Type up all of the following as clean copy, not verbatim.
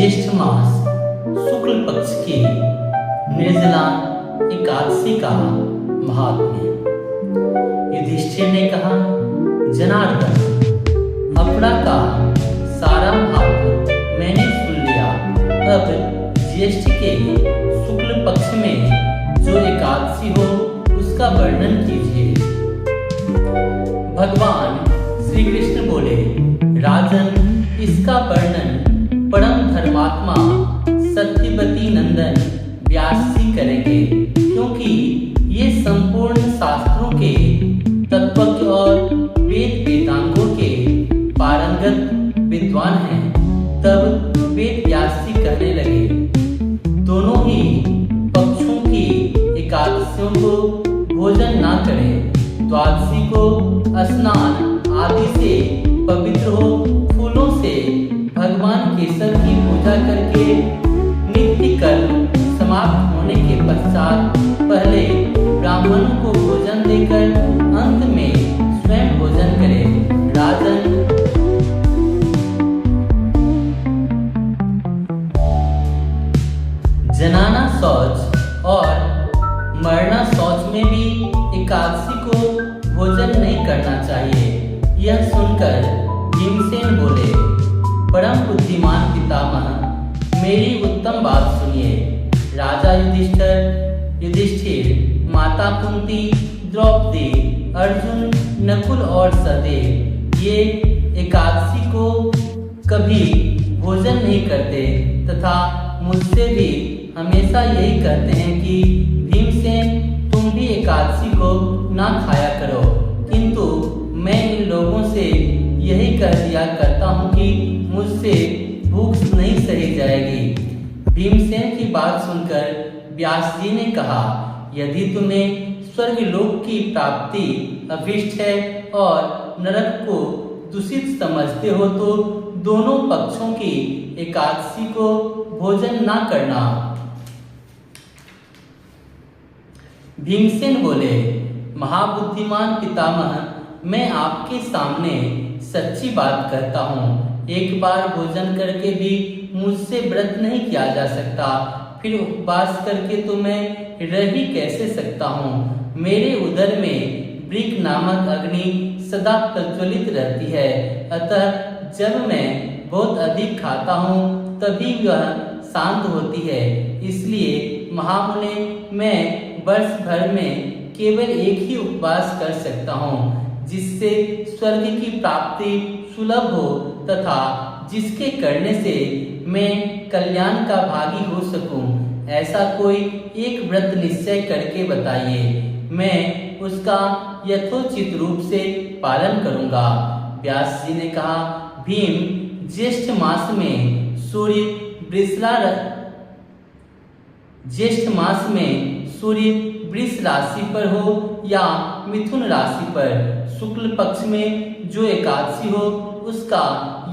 ज्येष्ठ मास शुक्ल पक्ष की निर्जला एकादशी का महात्म्य। युधिष्ठिर ने कहा, जनार्दन, अपना का सारा भाव मैंने सुन लिया। अब ज्येष्ठ के शुक्ल पक्ष में जो एकादशी हो उसका वर्णन कीजिए। भगवान श्री कृष्ण बोले, राजन, इसका वर्णन परम धर्मात्मा सत्यवती नंदन व्यास जी करेंगे, क्योंकि ये संपूर्ण शास्त्रों के तत्वज्ञ और वेद वेदांगों के पारंगत विद्वान हैं। तब वेद व्यास जी कहने लगे, दोनों ही पक्षों की एकादशियों को भोजन ना करें। द्वादशी को स्नान आदि से पवित्र हो, फूलों से भगवान केशव की पूजा करके नित्य कर्म समाप्त होने के पश्चात पहले ब्राह्मणों को भोजन देकर अंत में स्वयं भोजन करें। राजन, जनाना शौच और मरना शौच में भी एकादशी को भोजन नहीं करना चाहिए। यह सुनकर भीमसेन बोले, परम बुद्धिमान पितामह, मेरी उत्तम बात सुनिए। राजा युधिष्ठिर, माता कुंती, द्रौपदी, अर्जुन, नकुल और सहदेव ये एकादशी को कभी भोजन नहीं करते तथा मुझसे भी हमेशा यही कहते हैं कि भीमसेन, तुम भी एकादशी को ना खाया करो। किंतु मैं इन लोगों से यही कह दिया करता हूँ कि मुझसे भूख नहीं सही जाएगी। भीमसेन की बात सुनकर व्यास जी ने कहा, यदि तुम्हें स्वर्ग लोक की प्राप्ति अभिष्ट है और नरक को दूषित समझते हो तो दोनों पक्षों की एकादशी को भोजन ना करना। भीमसेन बोले, महाबुद्धिमान पितामह, मैं आपके सामने सच्ची बात कहता हूँ। एक बार भोजन करके भी मुझसे व्रत नहीं किया जा सकता, फिर उपवास करके तो मैं रह ही कैसे सकता हूँ। मेरे उदर में वृक नामक अग्नि सदा प्रज्वलित रहती है, अतः जब मैं बहुत अधिक खाता हूँ तभी वह शांत होती है। इसलिए महामुने, मैं वर्ष भर में केवल एक ही उपवास कर सकता हूँ, जिससे स्वर्ग की प्राप्ति सुलभ हो तथा जिसके करने से मैं कल्याण का भागी हो सकूं। ऐसा कोई एक व्रत निश्चय करके बताइए, मैं उसका यथोचित रूप से पालन करूंगा। व्यास जी ने कहा, भीम, ज्येष्ठ मास में सूर्य वृष राशि पर हो या मिथुन राशि पर शुक्ल पक्ष में जो एकादशी हो उसका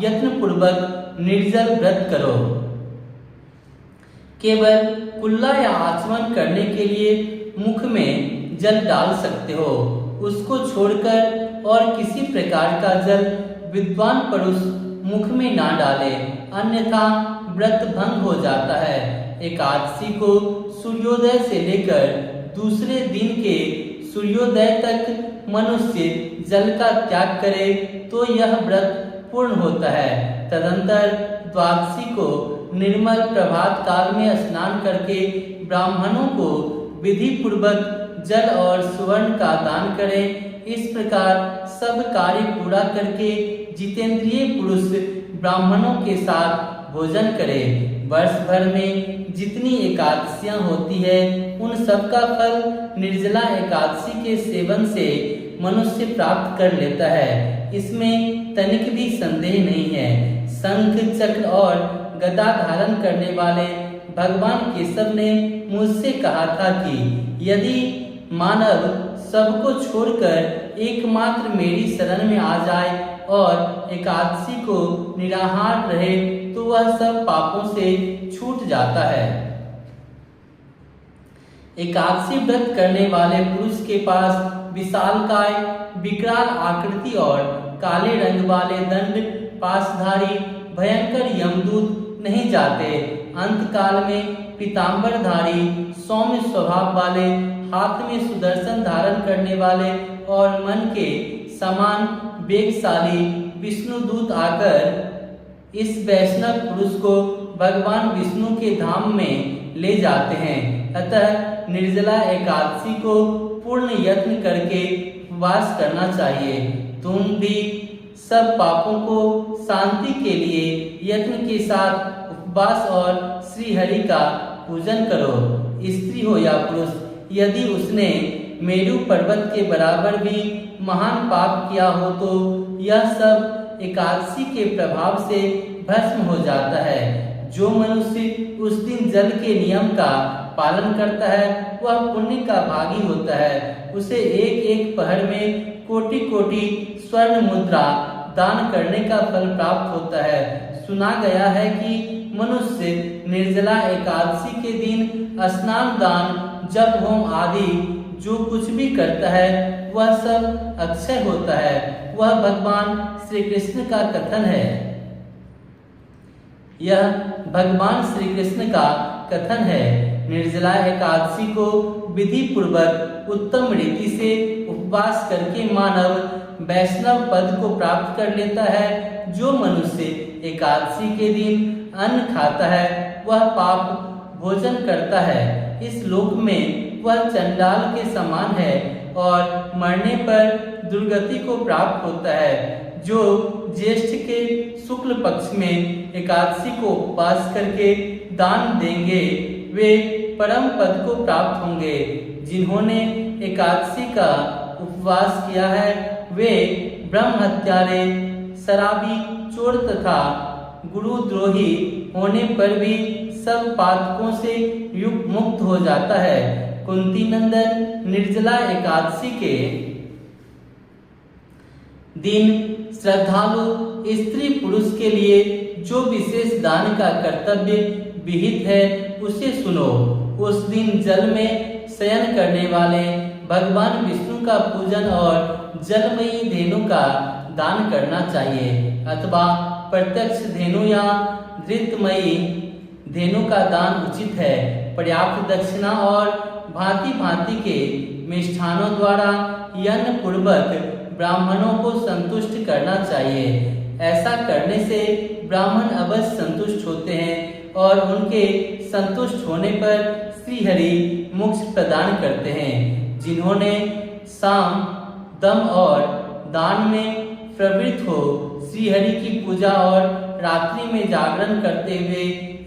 यत्न पूर्वक निर्जल व्रत करो। केवल कुल्ला या आचमन करने के लिए मुख में जल डाल सकते हो, उसको छोड़कर और किसी प्रकार का जल विद्वान पुरुष मुख में ना डाले, अन्यथा व्रत भंग हो जाता है। एकादशी को सूर्योदय से लेकर दूसरे दिन के सूर्योदय तक मनुष्य जल का त्याग करे तो यह व्रत पूर्ण होता है। तदंतर द्वादशी को निर्मल प्रभात काल में स्नान करके ब्राह्मणों को विधि पूर्वक जल और सुवर्ण का दान करें। इस प्रकार सब कार्य पूरा करके जितेंद्रिय पुरुष ब्राह्मणों के साथ भोजन करें। वर्ष भर में जितनी एकादशियां होती है उन सब का फल निर्जला एकादशी के सेवन से मनुष्य प्राप्त कर लेता है, इसमें तनिक भी संदेह नहीं है। शंख, चक्र और गदा धारण करने वाले भगवान केशव ने मुझसे कहा था कि यदि मानव सबको छोड़कर एकमात्र मेरी शरण में आ जाए और एकादशी को निराहार रहे तो वह सब पापों से छूट जाता है। एकादशी व्रत करने वाले पुरुष के पास विशालकाय, विकराल आकृति और काले रंग वाले दंड पासधारी भयंकर यमदूत नहीं जाते। अंतकाल में पीतांबरधारी, सौम्य स्वभाव वाले, हाथ में सुदर्शन धारण करने वाले और मन के समान वेगशाली विष्णुदूत आकर इस वैष्णव पुरुष को भगवान विष्णु के धाम में ले जाते हैं। अतः निर्जला एकादशी को पूर्ण यत्न करके उपवास करना चाहिए। तुम भी सब पापों को शांति के लिए यत्न के साथ उपवास और श्री हरि का पूजन करो। स्त्री हो या पुरुष, यदि उसने मेरु पर्वत के बराबर भी महान पाप किया हो तो यह सब एकादशी के प्रभाव से भस्म हो जाता है। जो मनुष्य उस दिन जल के नियम का पालन करता है वह पुण्य का भागी होता है। उसे एक एक पहर में कोटि कोटि स्वर्ण मुद्रा दान करने का फल प्राप्त होता है। सुना गया है कि मनुष्य निर्जला एकादशी के दिन स्नान, दान, जप, होम आदि जो कुछ भी करता है वह सब अक्षय होता है। वह भगवान श्री कृष्ण का कथन है। यह भगवान श्री कृष्ण का कथन है। निर्जला एकादशी को विधि पूर्वक उत्तम रीति से उपवास करके मानव वैष्णव पद को प्राप्त कर लेता है। जो मनुष्य एकादशी के दिन अन्न खाता है वह पाप भोजन करता है। इस लोक में वह चंडाल के समान है और मरने पर दुर्गति को प्राप्त होता है। जो ज्येष्ठ के शुक्ल पक्ष में एकादशी को उपवास करके दान देंगे वे परम पद को प्राप्त होंगे। जिन्होंने एकादशी का उपवास किया है वे ब्रह्म हत्यारे, शराबी, चोर तथा गुरुद्रोही होने पर भी सब पातकों से युक्त मुक्त हो जाता है। कुंती नंदन निर्जला एकादशी के दिन श्रद्धालु स्त्री पुरुष के लिए जो विशेष दान का कर्तव्य विहित है उसे सुनो। उस दिन जल में शयन करने वाले भगवान विष्णु का पूजन और जलमयी धेनु का दान करना चाहिए अथवा प्रत्यक्ष धेनु या धृतमयी धेनु का दान उचित है। पर्याप्त दक्षिणा और भांति भांति के मिष्ठानों द्वारा यज्ञ पूर्वक ब्राह्मणों को संतुष्ट करना चाहिए। ऐसा करने से ब्राह्मण अवश्य संतुष्ट होते हैं और उनके संतुष्ट होने पर श्री हरि मोक्ष प्रदान करते हैं। जिन्होंने साम, दम और दान में प्रवृत्त हो श्री हरि की पूजा और रात्रि में जागरण करते हुए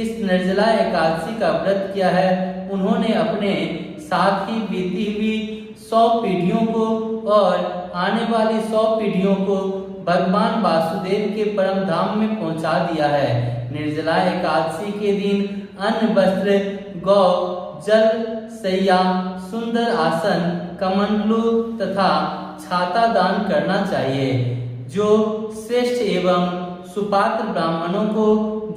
इस निर्जला एकादशी का व्रत किया है उन्होंने अपने साथ ही बीती हुई 100 पीढ़ियों को और आने वाली 100 पीढ़ियों को भगवान वासुदेव के परम धाम में पहुंचा दिया है। निर्जला एकादशी के दिन अन्न, वस्त्र, गौ, जल, शैया, सुंदर आसन, कमंडलू तथा छाता दान करना चाहिए। जो श्रेष्ठ एवं सुपात्र ब्राह्मणों को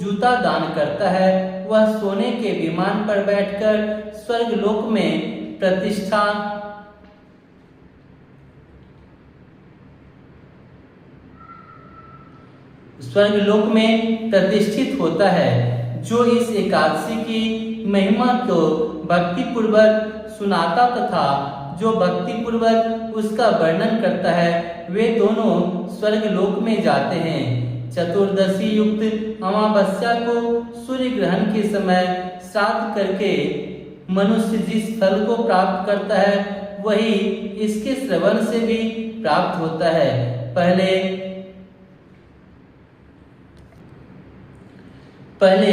जूता दान करता है वह सोने के विमान पर बैठकर स्वर्गलोक में प्रतिष्ठित होता है। जो इस एकादशी की महिमा को भक्ति पूर्वक सुनाता तथा जो भक्ति पूर्वक उसका वर्णन करता है वे दोनों स्वर्गलोक में जाते हैं। चतुर्दशी युक्त अमावस्या को सूर्य ग्रहण के समय श्राद्ध करके मनुष्य जिस फल को प्राप्त करता है वही इसके श्रवण से भी प्राप्त होता है। पहले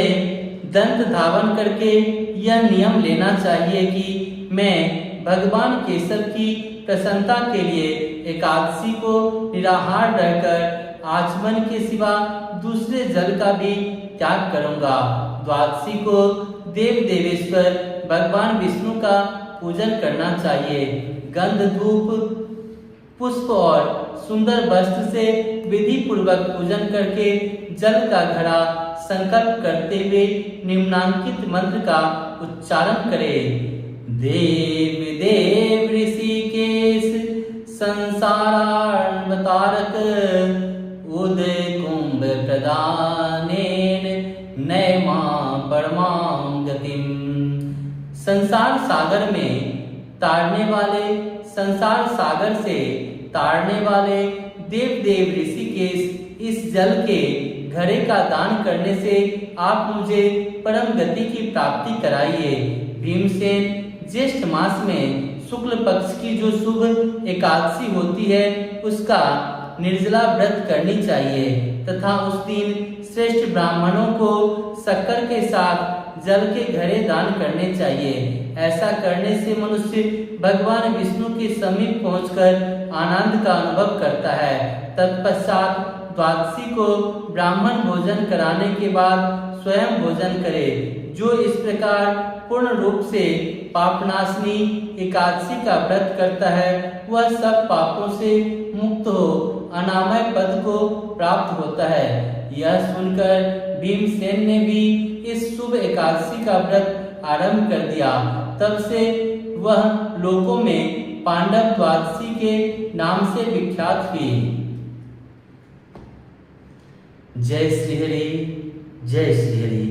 दंत धावन करके यह नियम लेना चाहिए कि मैं भगवान केशव की प्रसन्नता के लिए एकादशी को निराहार रहकर आचमन के सिवा दूसरे जल का भी त्याग करूंगा। द्वादशी को देव देवेश्वर भगवान विष्णु का पूजन करना चाहिए। गंध, धूप, पुष्प और सुंदर वस्त्र से विधि पूर्वक पूजन करके जल का घड़ा संकल्प करते हुए निम्नांकित मंत्र का उच्चारण करें। देव देव ऋषिकेश संसारार्णवतारक उदय कुंभ प्रदानेन नैव संसार सागर में तारने वाले, संसार सागर से तारने वाले देव देव ऋषिकेश, इस जल के घड़े का दान करने से आप मुझे परम गति की प्राप्ति कराइए। भीमसेन, ज्येष्ठ मास में शुक्ल पक्ष की जो शुभ एकादशी होती है उसका निर्जला व्रत करनी चाहिए तथा उस दिन श्रेष्ठ ब्राह्मणों को शक्कर के साथ जल के घड़े दान करने चाहिए। ऐसा करने से मनुष्य भगवान विष्णु के समीप पहुंचकर आनंद का अनुभव करता है। तत्पश्चात द्वादशी को ब्राह्मण भोजन कराने के बाद स्वयं भोजन करे। जो इस प्रकार पूर्ण रूप से पापनाशनी एकादशी का व्रत करता है वह सब पापों से मुक्त हो अनामय पद को प्राप्त होता है। यह सुनकर भीमसेन ने भी इस शुभ एकादशी का व्रत आरंभ कर दिया। तब से वह लोकों में पांडव द्वादशी के नाम से विख्यात हुई। जय श्री हरि, जय श्री हरि।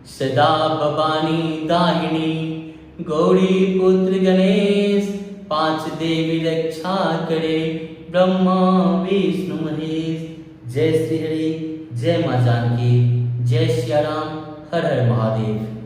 सदा भवानी दाहिनी गौरी पुत्र गणेश, पांच देवी रक्षा करे ब्रह्मा विष्णु महेश। जय श्री हरि, जय मां जानकी, जय सिया राम, हर हर महादेव।